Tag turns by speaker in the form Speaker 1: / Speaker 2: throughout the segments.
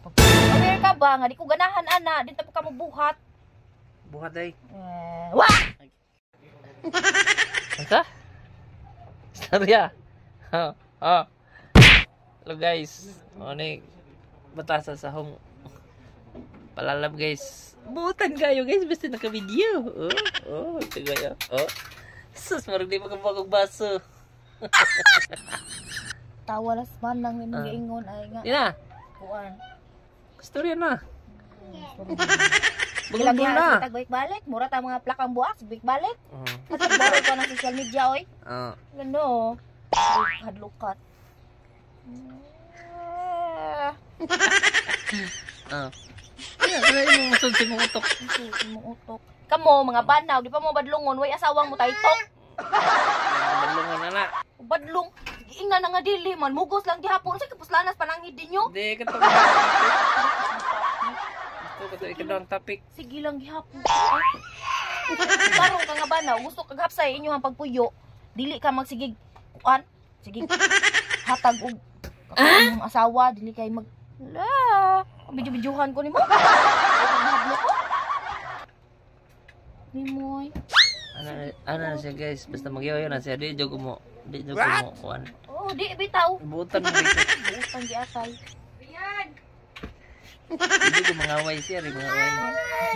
Speaker 1: Aware ka ba nga di ko ganahan ana, di ta ka mo buhat.
Speaker 2: Buhat day.
Speaker 1: Wa.
Speaker 2: Asa? Storya. Ha. Ha. Hello guys. Oni batasa sa hong palalab guys. Butan kayo guys basta naka-video. Ito kayo. Sus, marag di magkabagog baso.
Speaker 1: Tawalas man nang ingon ay nga.
Speaker 2: Yan na.
Speaker 1: Kuan.
Speaker 2: Storya na.
Speaker 1: Ilang
Speaker 2: Bagong
Speaker 1: na.
Speaker 2: na.
Speaker 1: Balik-balik. Mura ta mga plakang buwas. Balik-balik. Kasi baro ka ng social media, oy. Gano. Hadlukat.
Speaker 2: Kaya mo masunsin mong utok.
Speaker 1: Kamo, mga banaw. Di pa mo badlungon. Way asawang mo taytok.
Speaker 2: Badlungan na na.
Speaker 1: Badlong. Inga na nga dili man. Mugos lang gihapon. Sa kapuslanas panangid ninyo.
Speaker 2: Di, katong gusto ko ito ang topic.
Speaker 1: Sige lang gihapon. Tarong ka nga banaw. Gusto kag hapsay inyo ang pagpuyo. Dili ka magsigig. Kuan? Sige. Hatag og ang asawa. Dili kay mag... La. Bidyo-bidyohan ko ni mo. Hadlo ko. Ni moy.
Speaker 2: Ano na siya guys, basta magyaw na siya, di jogo mo kuan.
Speaker 1: Oh, di bitaw.
Speaker 2: Butan mo dito.
Speaker 1: Butan di atay. Ayan.
Speaker 2: Di ko mangaway siya, mangaway.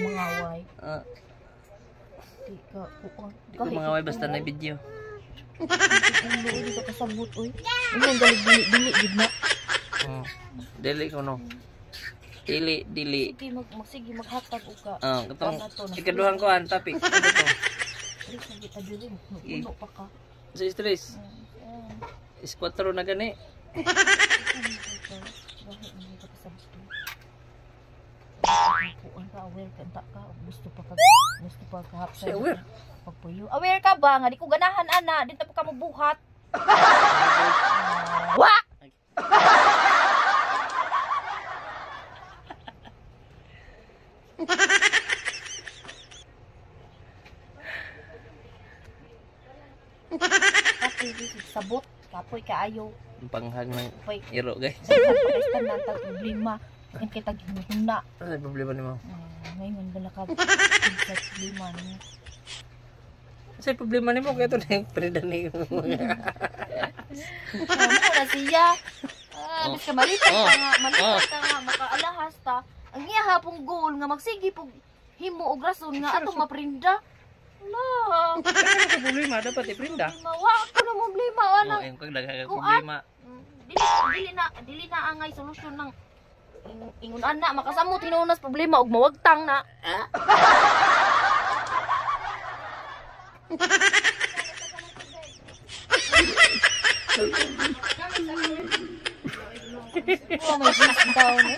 Speaker 1: Mangaway. Di ka kuan.
Speaker 2: Di ko mangaway basta na video.
Speaker 1: Di ka kasabot oy. Ingon galig dili gid na.
Speaker 2: Dili ko no. Dili.
Speaker 1: Sige maghatag og ka.
Speaker 2: Katong ikaduhang kuan topic. Ano to?
Speaker 1: Kita diri mo pa ka.
Speaker 2: Sa stress. Is 4 na gani.
Speaker 1: Aware ka gusto pa kahapsa.
Speaker 2: Aware.
Speaker 1: Pagpuyo. Aware ka ba nga di ko ganahan ana, di ta ka mo buhat. Wa. Sabot kapoy kaayo
Speaker 2: Panghang ng iro guys.
Speaker 1: tanan ta problema kan kita gihuna.
Speaker 2: Ano problema nimo?
Speaker 1: Ngayon bala ka problema ni.
Speaker 2: Sa problema nimo kaya to na preda ni.
Speaker 1: Ano na siya? Bis ka malipay ka nga makaalahas ta. Ang iya hapong goal nga magsigi pug himo og rason nga atong maprinda. La.
Speaker 2: Ano ka problema dapat iprinda?
Speaker 1: Wa ko na problema ana.
Speaker 2: Ayun kag daghang problema.
Speaker 1: Dili na angay solusyon ng ingon ana makasamot hinunas problema og mawagtang na. Oh, may daw ni.